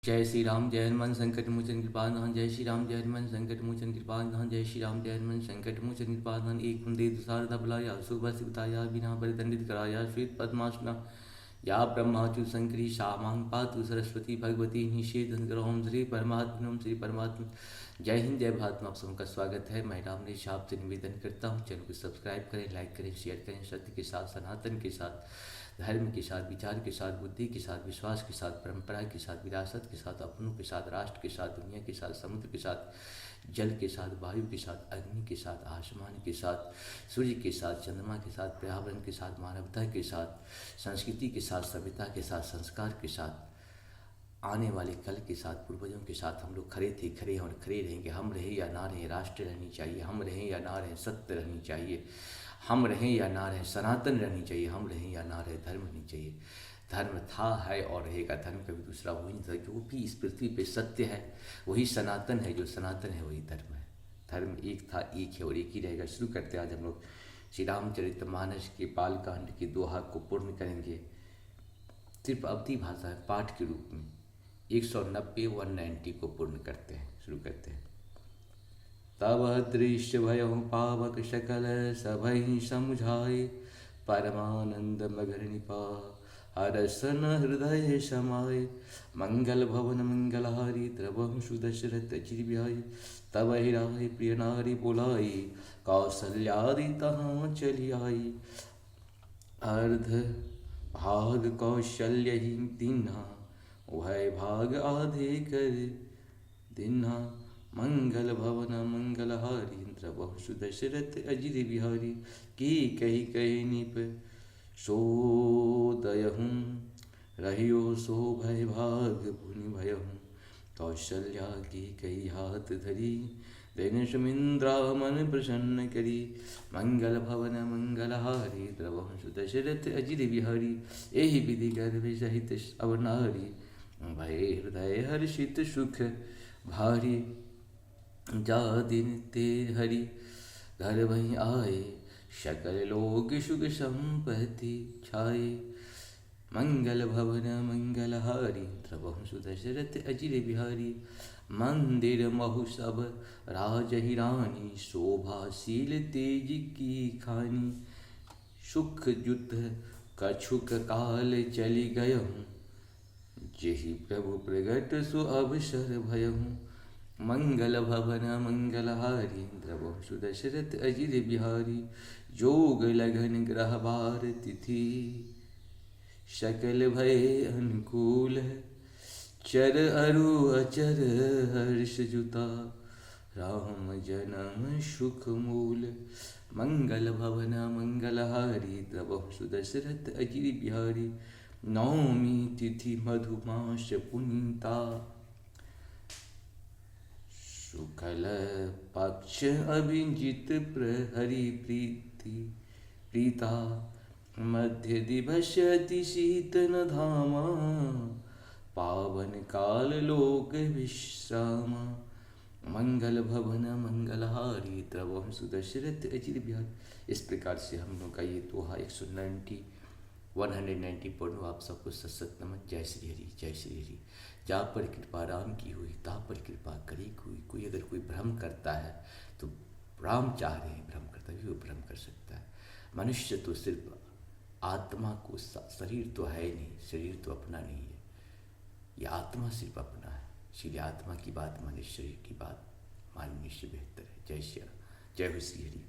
जय श्री राम जय हनुमान संकट मोचन कृपाधान। जय श्री राम जय हनुमान संकट मोचन कृपाधान। जय श्री राम जय हनुमान संकट मोचन कृपाधान। एक कुंदे दुसारदा बलाया सुबह सिवताया बिना परिदंडित कराया श्वेत पद्मासना या ब्रह्माचु शंकरी शामांग पातु सरस्वती भगवती निषेधन ग्रहोम श्री परमात्म श्री परमात्मा। जय हिंद जय भारत में आप सबका स्वागत है। मैं राम ने आपसे निवेदन करता हूँ, चैनल को सब्सक्राइब करें, लाइक करें, शेयर करें। सत्य के साथ, सनातन के साथ, धर्म के साथ, विचार के साथ, बुद्धि के साथ, विश्वास के साथ, परंपरा के साथ, विरासत के साथ, अपनों के साथ, राष्ट्र के साथ, दुनिया के साथ, समुद्र के साथ, जल के साथ, वायु के साथ, अग्नि के साथ, आसमान के साथ, सूर्य के साथ, चंद्रमा के साथ, पर्यावरण के साथ, मानवता के साथ, संस्कृति के साथ, सभ्यता के साथ, संस्कार के साथ, आने वाले कल के साथ, पूर्वजों के साथ हम लोग खड़े थे, खड़े और खड़े रहेंगे। हम रहे या ना रहे, राष्ट्र रहनी चाहिए। हम रहें या ना रहें, सत्य रहनी चाहिए। हम रहें या ना रहें, सनातन रहनी चाहिए। हम रहें या ना रहें, धर्म रहनी चाहिए। धर्म था, है और रहेगा। धर्म कभी दूसरा हो ही नहीं सकता। जो भी इस पृथ्वी पे सत्य है वही सनातन है, जो सनातन है वही धर्म है। धर्म एक था, एक है और एक ही रहेगा। शुरू करते हैं आज हम लोग श्री रामचरितमानस के बाल कांड के दोहा को पूर्ण करेंगे, सिर्फ अवधि भाषा पाठ के रूप में। 190 190 को पूर्ण करते हैं। शुरू करते हैं। तब दृश्य भयो पावक शकल सभई समुझाए, परमानंद मगर निपा हरसन हृदय समाये। मंगल भवन मंगलहारी द्रवहु सुदशरथ चिरव्याई, तब हिराय प्रिय नारी बोलाई, कौशल्यादि तहाँ चली आई। अर्ध भाग कौशल्य ही दीन्हा, वह भाग आधे कर दीन्हा। मंगल भवन मंगलहारी द्रवहु सुदशरथ अजिर बिहारी, की कही कही निप सोदयहूँ, रहियो सो भय भाग पुनि भयहूँ। कौशल्या की कही हाथ धरी, दिन सुमिंद्रा मन प्रसन्न करी। मंगल भवन मंगलहारी द्रवहु सुदशरथ अजिर बिहारी, एहि विधि गर्भ सहित अवनारी। भय हृदय हर्षित सुख भारी, जा दिन ते हरि घर वहीं आए। सकल लोग सुख संपत्ति छाए। मंगल भवन मंगलहारी द्रवहु सुदशरथ अजिर बिहारी। मंदिर महु सब राजहि रानी, शोभाशील तेज की खानी। सुख जुत कछुक काल चली गयहूँ, जेहि प्रभु प्रगट सो अवसर भयहूँ। मंगल भवन मंगलहारी द्रवहु सुदशरथ अजिर बिहारी। जोग लगन ग्रह बार तिथि, सकल भय अनुकूल। चर अरु अचर हर्ष जुता, राम जन्म सुख मूल। मंगल भवन मंगलहारी द्रवहु सुदशरथ अजिर बिहारी। नवमी तिथि मधुमास पुनीता, शुक्ल पक्ष अभिजित प्रहरी प्रीति प्रीता। मध्य दिवस अति शीतन धामा, पावन काल लोक विश्रामा। मंगल भवन मंगलहारी द्रवहु सुदशरथ अजिर बिहारी। इस प्रकार से हम लोग का ये दोहा 190 पढ़ो। आप सबको सत नमन। जय श्री हरि जय श्री हरि। जा पर कृपा राम की हुई, ता पर कृपा करी कोई। कोई अगर कोई भ्रम करता है तो राम चाह रहे हैं भ्रम करता भी वो भ्रम कर सकता है। मनुष्य तो सिर्फ आत्मा को, शरीर तो है नहीं, शरीर तो अपना नहीं है, ये आत्मा सिर्फ अपना है। इसलिए आत्मा की बात माने, शरीर की बात मानने से बेहतर है। जय श्री राम, जय हो श्री हरि।